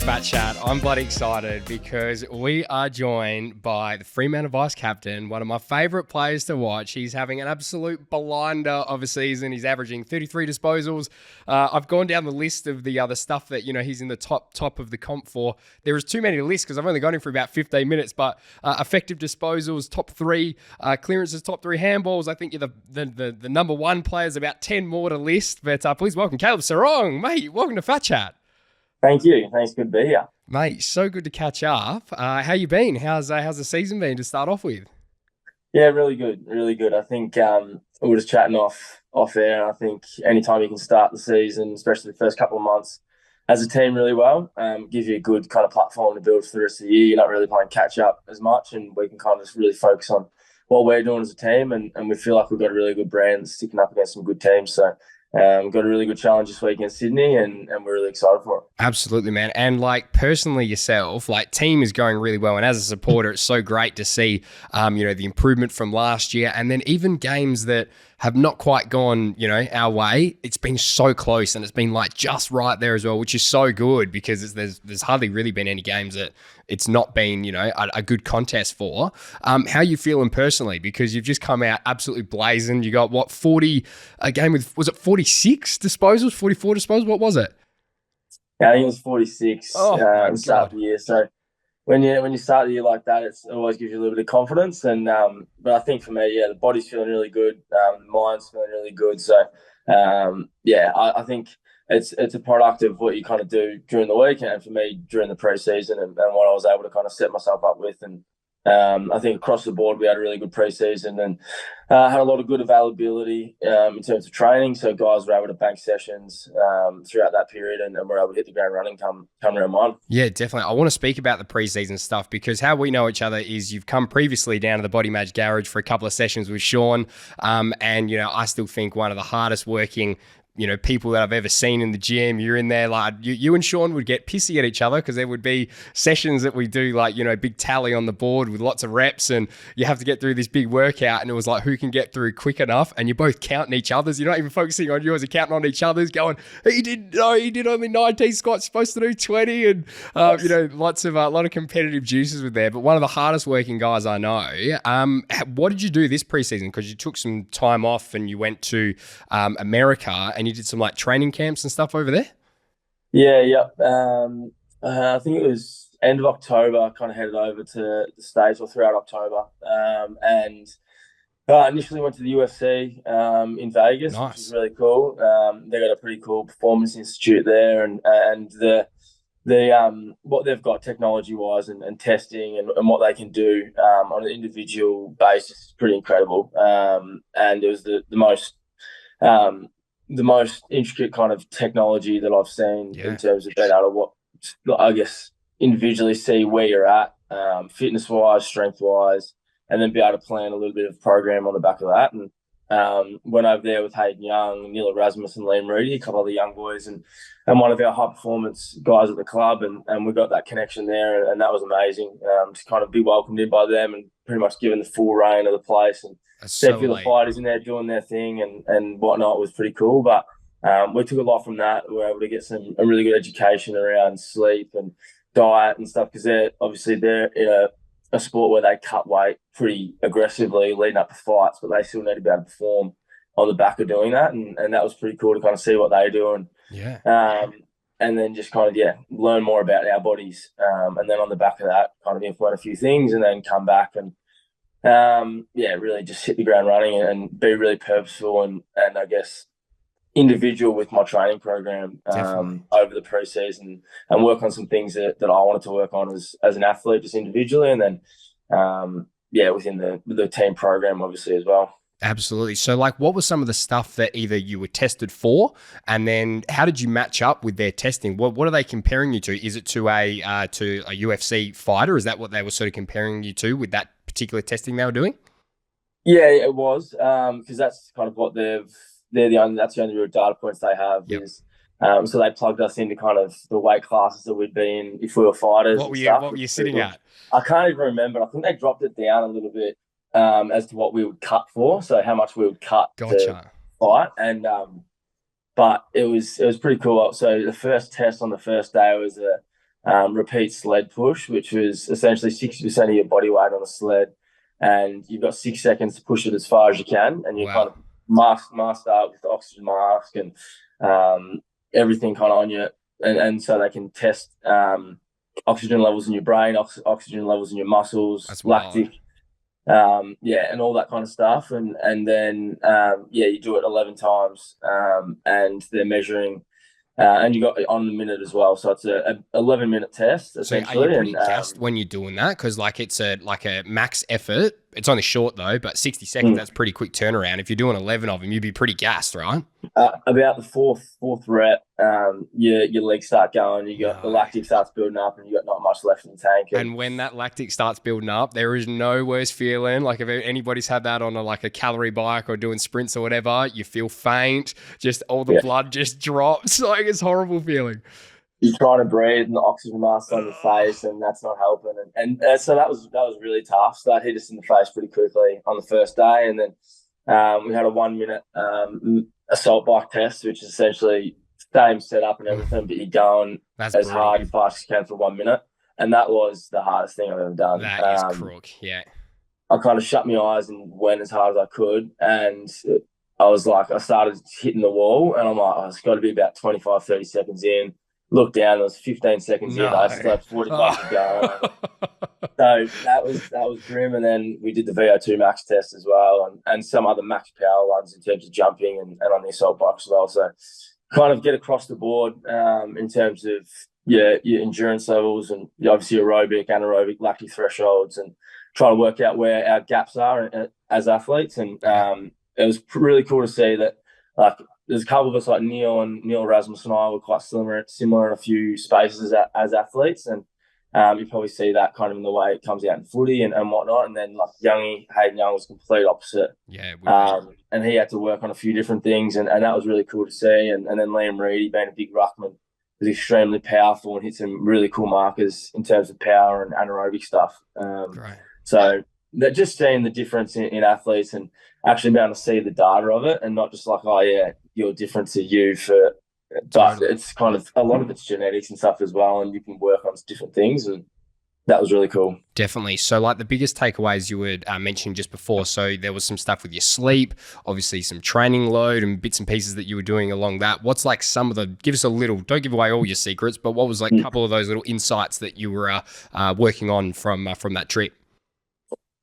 FatChat. I'm bloody excited because we are joined by the Fremantle vice captain, one of my favourite players to watch. He's having an absolute blinder of a season. He's averaging 33 disposals. I've gone down the list of the other stuff that, he's in the top of the comp for. There is too many to list because I've only got him for about 15 minutes, but effective disposals, top 3, clearances, top 3 handballs. I think you're the number 1 players, about 10 more to list. But please welcome Caleb Serong. Mate, welcome to FatChat. Thank you. Thanks. Good to be here. Mate, so good to catch up. How you been? How's the season been to start off with? Yeah, really good. Really good. I think we were just chatting off air, and I think anytime you can start the season, especially the first couple of months, as a team really well, gives you a good kind of platform to build for the rest of the year. You're not really playing catch up as much, and we can kind of just really focus on what we're doing as a team, and we feel like we've got a really good brand sticking up against some good teams. So we've got a really good challenge this week in Sydney, and we're really excited for it. Absolutely, man. And personally yourself, team is going really well. And as a supporter, it's so great to see, the improvement from last year. And then even games that have not quite gone, our way, it's been so close and it's been just right there as well, which is so good because there's hardly really been any games that it's not been, a good contest for. How you feeling personally? Because you've just come out absolutely blazing. You got 40, a game with, was it 46 disposals, 44 disposals? What was it? Yeah, I think it was 46 my start of the year. So when you start the year like that, it always gives you a little bit of confidence. And but I think for me, the body's feeling really good, the mind's feeling really good. So I think it's a product of what you kind of do during the week, and for me during the pre-season, and what I was able to kind of set myself up with. And I think across the board we had a really good pre-season and had a lot of good availability in terms of training. So guys were able to bank sessions throughout that period, and were able to hit the ground running come round 1. Yeah, definitely. I want to speak about the pre-season stuff because how we know each other is you've come previously down to the Body Majic Garage for a couple of sessions with Sean, and I still think one of the hardest working people that I've ever seen in the gym. You're in there, you and Sean would get pissy at each other because there would be sessions that we do, big tally on the board with lots of reps, and you have to get through this big workout, and it was who can get through quick enough, and you're both counting each other's. You're not even focusing on yours, you're counting on each other's, going, he did only 19 squats, supposed to do 20, and lots of a lot of competitive juices with there. But one of the hardest working guys I know. What did you do this preseason? Because you took some time off and you went to America, and you did some training camps and stuff over there? Yeah. I think it was end of October, I kind of headed over to the States, or throughout October. And initially went to the UFC in Vegas, Nice. Which was really cool. They got a pretty cool performance institute there, and the what they've got technology wise and testing and what they can do on an individual basis is pretty incredible. And it was the most intricate kind of technology that I've seen in terms of being able to individually see where you're at, fitness wise, strength wise, and then be able to plan a little bit of program on the back of that. And went over there with Hayden Young, Neil Erasmus, and Liam Reedy, a couple of the young boys, and one of our high performance guys at the club, and we got that connection there, and that was amazing. To kind of be welcomed in by them and pretty much given the full reign of the place, and see a few of the fighters in there doing their thing and whatnot was pretty cool. But we took a lot from that. We were able to get a really good education around sleep and diet and stuff, because they're in a sport where they cut weight pretty aggressively leading up to fights, but they still need to be able to perform on the back of doing that. And that was pretty cool to kind of see what they do. And then just kind of, learn more about our bodies. And then on the back of that, kind of implement a few things and then come back and, really just hit the ground running and be really purposeful and I guess individual with my training program over the pre-season, and work on some things that I wanted to work on as an athlete, just individually, and then within the team program obviously as well. Absolutely. So what was some of the stuff that either you were tested for, and then how did you match up with their testing? What are they comparing you to? Is it to a UFC fighter? Is that what they were sort of comparing you to with that particular testing they were doing? Yeah, it was, because that's kind of what that's the only real data points they have. Is so they plugged us into kind of the weight classes that we'd be in if we were fighters. What were you sitting at? I can't even remember. I think they dropped it down a little bit as to what we would cut for, so how much we would cut to fight. And but it was pretty cool. So the first test on the first day was repeat sled push, which was essentially 60% of your body weight on the sled, and you've got 6 seconds to push it as far as you can, and you kind of masked up with the oxygen mask and everything kind of on you, and so they can test oxygen levels in your brain, oxygen levels in your muscles, That's lactic, and all that kind of stuff, and then you do it 11 times, and they're measuring. And you got on the minute as well, so it's a 11-minute test essentially. So are you pretty gassed when you're doing that? Because like it's a max effort. It's only short though, but 60 seconds, that's pretty quick turnaround. If you're doing 11 of them, you'd be pretty gassed, right? About the fourth rep, your legs start going. The lactic starts building up, and you got not much left in the tank. And when that lactic starts building up, there is no worse feeling. Like if anybody's had that on a calorie bike or doing sprints or whatever, you feel faint. Just all the blood just drops. Like it's a horrible feeling. You're trying to breathe, and the oxygen mask's on your face, and that's not helping. And so that was really tough. So that hit us in the face pretty quickly on the first day, and then we had a 1-minute assault bike test, which is essentially same setup and everything, but you're going as hard and fast as you can for 1 minute. And that was the hardest thing I've ever done. That is crook, yeah. I kind of shut my eyes and went as hard as I could. And I started hitting the wall, and I'm like, it's got to be about 25, 30 seconds in. Looked down, it was 15 seconds in. I still had 45 to go. So that was grim. And then we did the VO2 max test as well, and some other max power ones in terms of jumping and on the assault bike as well. So kind of get across the board in terms of your endurance levels, and obviously aerobic, anaerobic, lactic thresholds, and try to work out where our gaps are as athletes. And it was really cool to see that, like, there's a couple of us like Neil Rasmus and I were quite similar in a few spaces as athletes, and you probably see that kind of in the way it comes out in footy and whatnot. And then like Hayden Young was complete opposite. Yeah. And he had to work on a few different things, and that was really cool to see. And then Liam Reedy, being a big ruckman, was extremely powerful and hit some really cool markers in terms of power and anaerobic stuff. Right. So that just seeing the difference in athletes and actually being able to see the data of it, and not just like, oh yeah, you're different to you but it's kind of a lot of it's genetics and stuff as well, and you can work on different things, and that was really cool. Definitely. So like the biggest takeaways you were mentioning just before, so there was some stuff with your sleep, obviously some training load and bits and pieces that you were doing along that. What's like some of the, give us a little, don't give away all your secrets, but what was like a couple of those little insights that you were working on from that trip?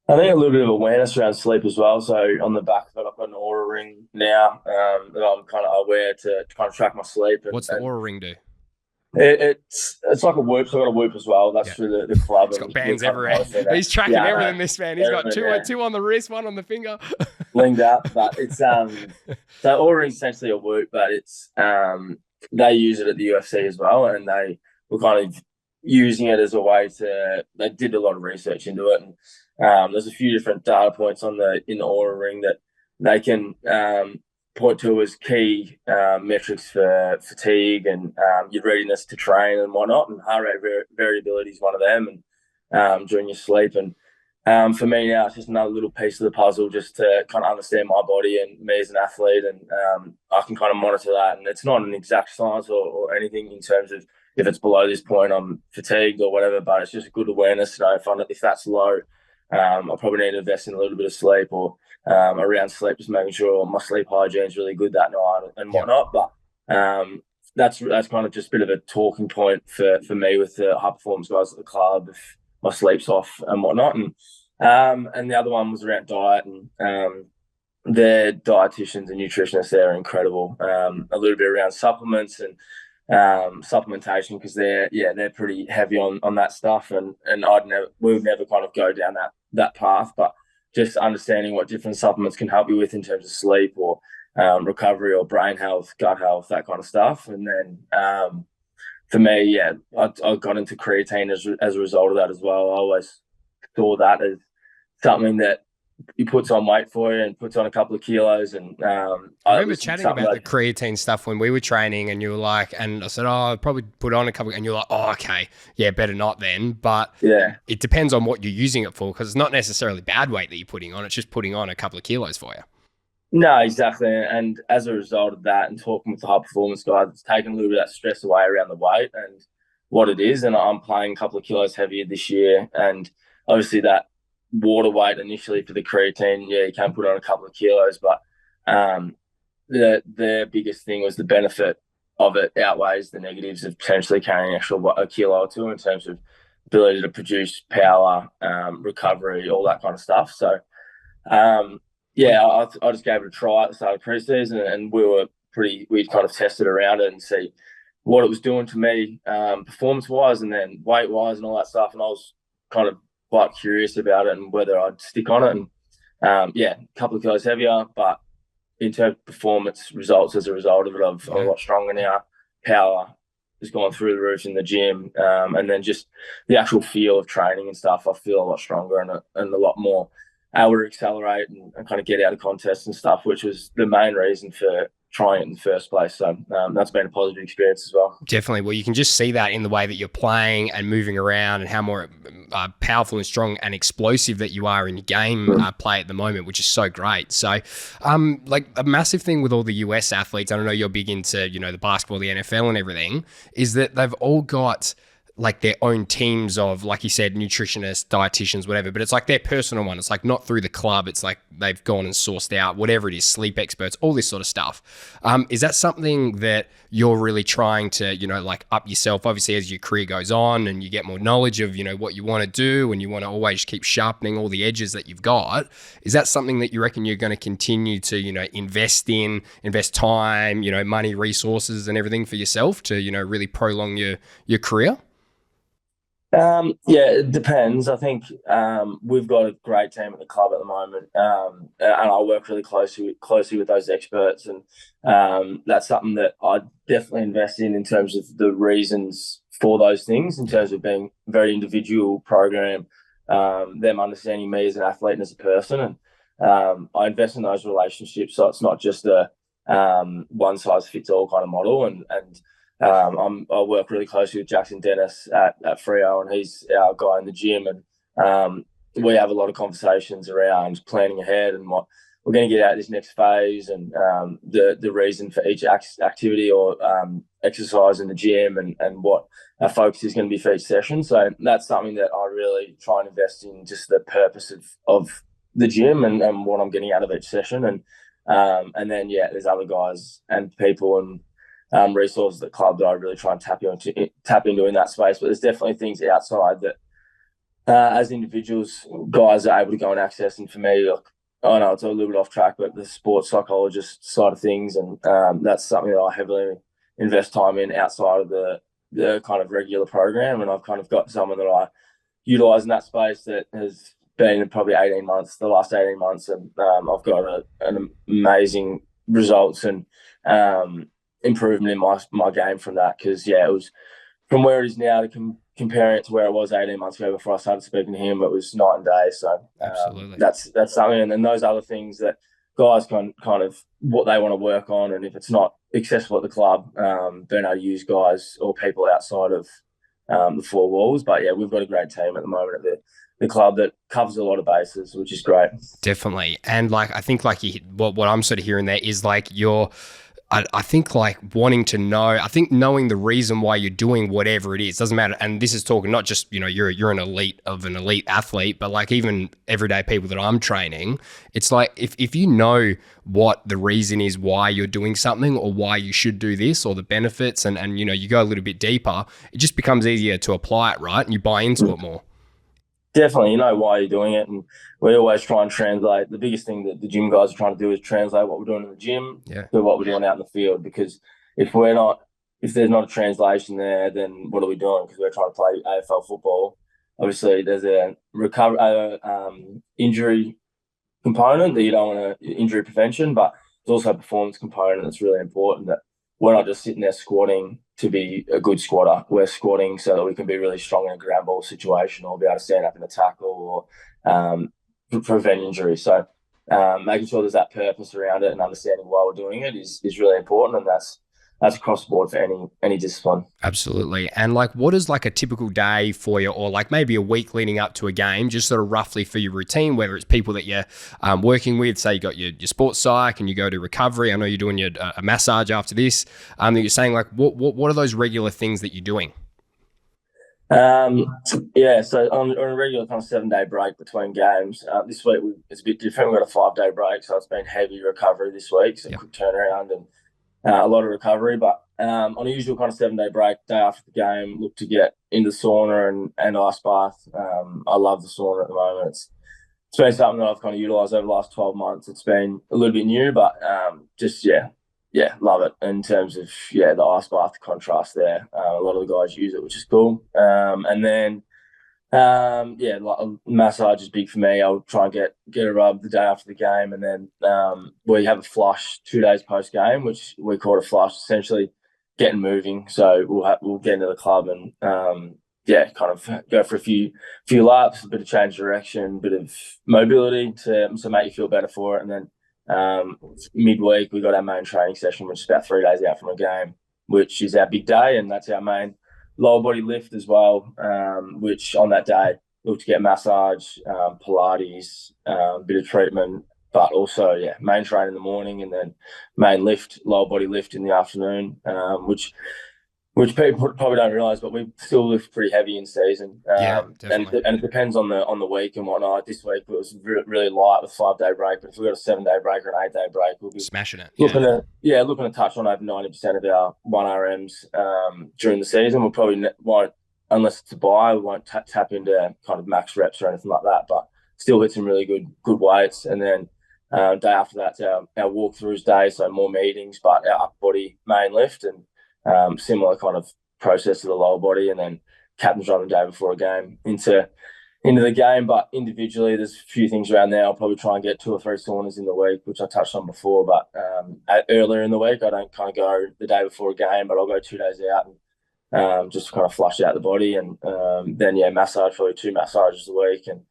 I think a little bit of awareness around sleep as well. So on the back of it, I've got an Aura ring now that I'm kind of aware to kind of track my sleep. What's the Aura ring do? It's like a Whoop. So I've got a Whoop as well. That's through the club. He's got bands everywhere. He's tracking everything, this man. He's got two on the wrist, one on the finger. Linked up. But it's so Aura ring is essentially a Whoop, but it's they use it at the UFC as well, and they were kind of using it as a way they did a lot of research into it, and there's a few different data points in the Aura ring that they can point to as key metrics for fatigue and your readiness to train and whatnot. And heart rate variability is one of them, and during your sleep. And for me now, it's just another little piece of the puzzle just to kind of understand my body and me as an athlete, and I can kind of monitor that. And it's not an exact science or anything in terms of if it's below this point, I'm fatigued or whatever, but it's just a good awareness to know if that's low. I probably need to invest in a little bit of sleep, or around sleep, just making sure my sleep hygiene is really good that night and whatnot. But that's kind of just a bit of a talking point for me with the high performance guys at the club if my sleep's off and whatnot. And the other one was around diet, and their dietitians and nutritionists there are incredible. A little bit around supplements and supplementation, because they're pretty heavy on that stuff, and we would never kind of go down that path, but just understanding what different supplements can help you with in terms of sleep or recovery or brain health, gut health, that kind of stuff. And then for me, I got into creatine as a result of that as well. I always saw that as something that he puts on weight for you and puts on a couple of kilos. And I remember chatting about the creatine stuff when we were training, and you were like, and I said, I'll probably put on a couple, and you're like, oh, okay, yeah, better not then. But it depends on what you're using it for, because it's not necessarily bad weight that you're putting on. It's just putting on a couple of kilos for you. No, exactly. And as a result of that and talking with the high performance guys, it's taken a little bit of that stress away around the weight. And what it is. And I'm playing a couple of kilos heavier this year. And obviously that water weight initially for the creatine, you can put on a couple of kilos, but the biggest thing was the benefit of it outweighs the negatives of potentially carrying a kilo or two in terms of ability to produce power, recovery, all that kind of stuff. So, I just gave it a try at the start of pre-season, and we kind of tested around it and see what it was doing to me, performance-wise and then weight-wise and all that stuff. And I was kind of quite curious about it and whether I'd stick on it. And a couple of kilos heavier, but in terms of performance results as a result of it, I'm a lot stronger now. Power has gone through the roof in the gym, and then just the actual feel of training and stuff, I feel a lot stronger and a lot more able to accelerate and kind of get out of contests and stuff, which was the main reason for trying it in the first place. So that's been a positive experience as well. Definitely. Well, you can just see that in the way that you're playing and moving around and how more powerful and strong and explosive that you are in your game play at the moment, which is so great. So like a massive thing with all the US athletes, I don't know, you're big into, the basketball, the NFL and everything, is that they've all got like their own teams of, like you said, nutritionists, dietitians, whatever, but it's like their personal one. It's like not through the club. It's like they've gone and sourced out whatever it is, sleep experts, all this sort of stuff. Is that something that you're really trying to, like up yourself, obviously as your career goes on and you get more knowledge of, what you want to do and you want to always keep sharpening all the edges that you've got? Is that something that you reckon you're going to continue to, invest time, money, resources and everything for yourself to, really prolong your career? It depends. I think we've got a great team at the club at the moment, and I work really closely with those experts, and that's something that I definitely invest in terms of the reasons for those things, in terms of being a very individual program, them understanding me as an athlete and as a person, and I invest in those relationships, so it's not just a one size fits all kind of model, and I work really closely with Jackson Dennis at Freo, and he's our guy in the gym. And we have a lot of conversations around planning ahead and what we're going to get out of this next phase, and the reason for each activity or exercise in the gym, and what our focus is going to be for each session. So that's something that I really try and invest in, just the purpose of the gym and what I'm getting out of each session. And then there's other guys and people and resources at the club that I really try and tap into in that space. But there's definitely things outside that, as individuals, guys are able to go and access. And for me, I know it's a little bit off track, but the sports psychologist side of things, and that's something that I heavily invest time in outside of the kind of regular program. And I've kind of got someone that I utilise in that space that has been in probably the last 18 months, and I've got an amazing results and improvement in my game from that, because it was from where it is now to comparing it to where it was 18 months ago before I started speaking to him, it was night and day. So that's something. And then those other things that guys can kind of what they want to work on, and if it's not accessible at the club, being able to use guys or people outside of the four walls. But we've got a great team at the moment at the club that covers a lot of bases, which is great. Definitely. And like I think like what I'm sort of hearing there is like I think like wanting to know, I think knowing the reason why you're doing whatever it is, doesn't matter. And this is talking not just, you're an elite athlete, but like even everyday people that I'm training, it's like if you know what the reason is why you're doing something or why you should do this or the benefits and you go a little bit deeper, it just becomes easier to apply it, right? And you buy into it more. Definitely, you know why you're doing it, and we always try and translate. The biggest thing that the gym guys are trying to do is translate what we're doing in the gym to what we're doing out in the field. Because if there's not a translation there, then what are we doing? Because we're trying to play AFL football. Obviously, there's a injury component that you don't want injury prevention, but there's also a performance component that's really important. That we're not just sitting there squatting to be a good squatter. We're squatting so that we can be really strong in a ground ball situation, or be able to stand up in a tackle, or prevent injury. So making sure there's that purpose around it and understanding why we're doing it is really important, and that's across the board for any discipline. Absolutely. And like, what is like a typical day for you, or like maybe a week leading up to a game, just sort of roughly for your routine, whether it's people that you're working with, say you got your sports psych and you go to recovery. I know you're doing a massage after this. That you're saying like, what are those regular things that you're doing? Yeah, so on a regular kind of 7 day break between games. This week it's a bit different. We've got a 5 day break, so it's been heavy recovery this week, so Yep. quick turnaround and a lot of recovery. But on a usual kind of 7 day break, day after the game, look to get into the sauna and ice bath. I love the sauna at the moment. It's been something that I've kind of utilised over the last 12 months. It's been a little bit new, but just love it in terms of the ice bath contrast there. A lot of the guys use it, which is cool. And then like massage is big for me. I'll try and get a rub the day after the game, and then we have a flush 2 days post game, which we call a flush. Essentially, getting moving. So we'll get into the club and kind of go for a few laps, a bit of change of direction, a bit of mobility to make you feel better for it, and then midweek we got our main training session, which is about 3 days out from a game, which is our big day, and that's our main lower body lift as well, which on that day look to get massage, Pilates, a bit of treatment, but also main train in the morning and then main lift, lower body lift in the afternoon, which people probably don't realise, but we still lift pretty heavy in season. Definitely. And it depends on the week and whatnot. This week it was really light with 5 day break, but if we've got a 7 day break or an 8 day break, we'll be Smashing it. looking to touch on over 90% of our 1RMs during the season. We'll probably won't, unless it's a buy, we won't tap into kind of max reps or anything like that, but still hit some really good weights. And then day after that's our walkthroughs day, so more meetings, but our upper body main lift and similar kind of process to the lower body, and then captain's run the day before a game into the game. But individually, there's a few things around there. I'll probably try and get 2 or 3 saunas in the week, which I touched on before. But earlier in the week, I don't kind of go the day before a game, but I'll go 2 days out and just kind of flush out the body, and then massage, probably 2 massages a week, and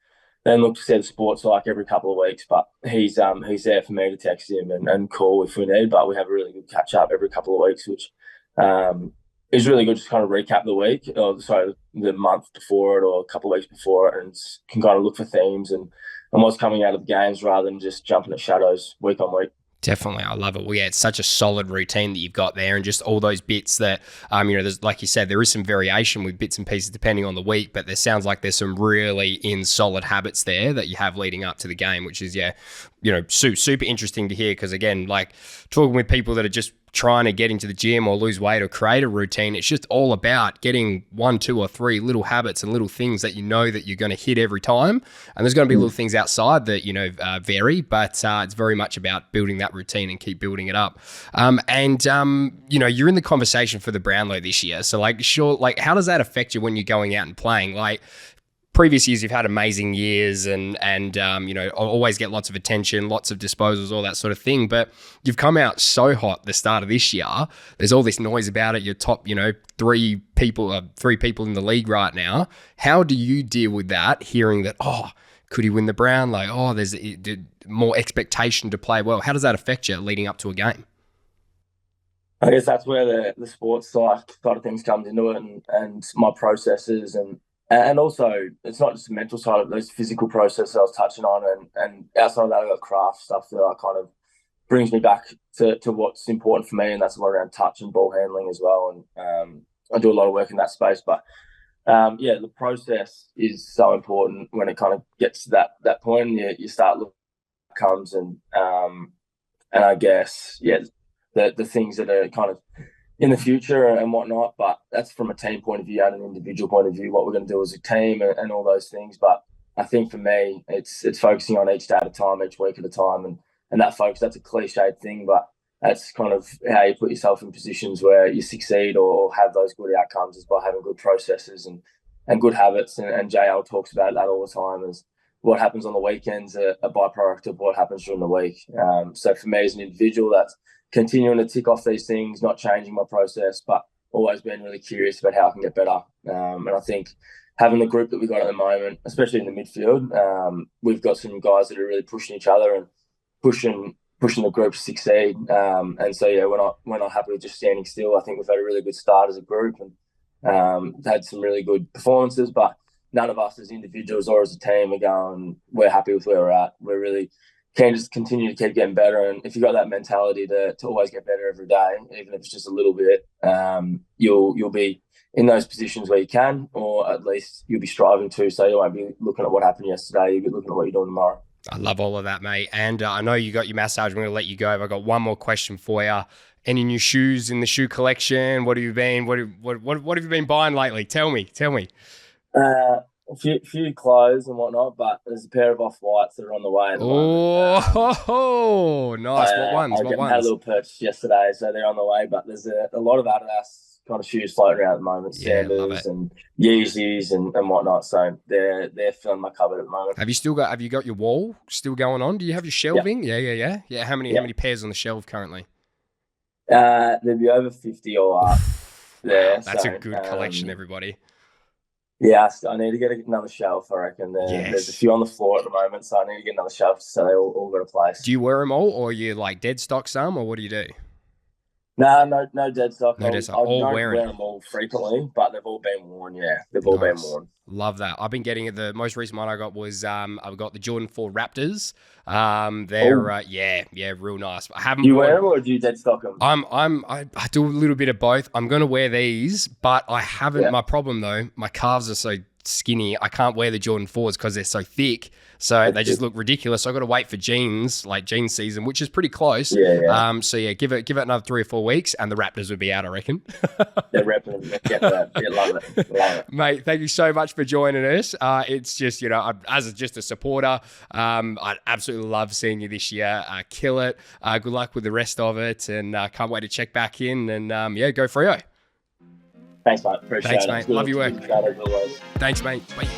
then look to see the sports like every couple of weeks. But he's there for me to text him and call if we need. But we have a really good catch up every couple of weeks, which is really good. Just kind of recap the week, or sorry, the month before it, or a couple of weeks before it, and can kind of look for themes and what's coming out of the games rather than just jumping at shadows week on week. Definitely. I love it. Well, it's such a solid routine that you've got there, and just all those bits that, there's, like you said, there is some variation with bits and pieces depending on the week, but there sounds like there's some really in solid habits there that you have leading up to the game, which is, super interesting to hear. Because again, like talking with people that are just trying to get into the gym or lose weight or create a routine, it's just all about getting 1, 2, or 3 little habits and little things that that you're going to hit every time. And there's going to be little things outside that vary, but it's very much about building that routine and keep building it up. You're in the conversation for the Brownlow this year, so how does that affect you when you're going out and playing? Like, previous years, you've had amazing years and always get lots of attention, lots of disposals, all that sort of thing. But you've come out so hot the start of this year. There's all this noise about it. You're top, 3 people in the league right now. How do you deal with that, hearing that, could he win the Brownlow? There's more expectation to play well. How does that affect you leading up to a game? I guess that's where the sports side of things comes into it, and my processes and also, it's not just the mental side of those physical processes I was touching on, and outside of that, I've got craft stuff that I kind of brings me back to what's important for me, and that's a lot around touch and ball handling as well. And I do a lot of work in that space, but the process is so important when it kind of gets to that point. You start looking at outcomes and I guess the things that are kind of in the future and whatnot, but that's from a team point of view and an individual point of view, what we're going to do as a team and all those things. But I think for me, it's focusing on each day at a time, each week at a time, and that focus, that's a cliched thing, but that's kind of how you put yourself in positions where you succeed or have those good outcomes, is by having good processes and good habits. And JL talks about that all the time, is what happens on the weekends a byproduct of what happens during the week. So for me as an individual, that's continuing to tick off these things, not changing my process, but always being really curious about how I can get better. And I think having the group that we've got at the moment, especially in the midfield, we've got some guys that are really pushing each other and pushing the group to succeed. And so, we're not happy with just standing still. I think we've had a really good start as a group and had some really good performances, but none of us as individuals or as a team are going, we're happy with where we're at. We're really can just continue to keep getting better. And if you've got that mentality to always get better every day, even if it's just a little bit, you'll be in those positions where you can, or at least you'll be striving to. So you won't be looking at what happened yesterday. You'll be looking at what you're doing tomorrow. I love all of that, mate. And I know you got your massage. I'm going to let you go. But I've got one more question for you. Any new shoes in the shoe collection? What have you been? What have you been buying lately? Tell me. A few clothes and whatnot, but there's a pair of off-whites that are on the way at the moment. Nice. What ones? I had a little purchase yesterday, so they're on the way, but there's a lot of Adidas kind of shoes floating around at the moment, Sanders and Yeezys and whatnot, so they're filling my cupboard at the moment. Have you got your wall still going on? Do you have your shelving? Yeah. How many pairs on the shelf currently? There'd be over 50 or up there. Wow, that's a good collection, everybody. Yeah, I need to get another shelf, I reckon. There's a few on the floor at the moment, so I need to get another shelf so they all got a place. Do you wear them all, or you like dead stock some, or what do you do? No dead stock. No dead stock. All don't wearing wear them all frequently, but they've all been worn, They've all been worn. Love that. I've been getting it. The most recent one I got was I've got the Jordan 4 Raptors. They're real nice. I haven't. Do you wear them or do you dead stock them? I do a little bit of both. I'm gonna wear these, but I haven't. Yeah. My problem though, my calves are so skinny. I can't wear the Jordan 4s because they're so thick. So they just look ridiculous. So I got to wait for jean season, which is pretty close. Yeah. Give it another 3 or 4 weeks, and the Raptors would be out, I reckon. They're repping them. Get that. Love it. Mate, thank you so much for joining us. It's just as just a supporter, I absolutely love seeing you this year. Kill it. Good luck with the rest of it, and can't wait to check back in and go Freo. Thanks, mate. Appreciate it. Thanks, mate. Love your work. Thanks, mate. Bye.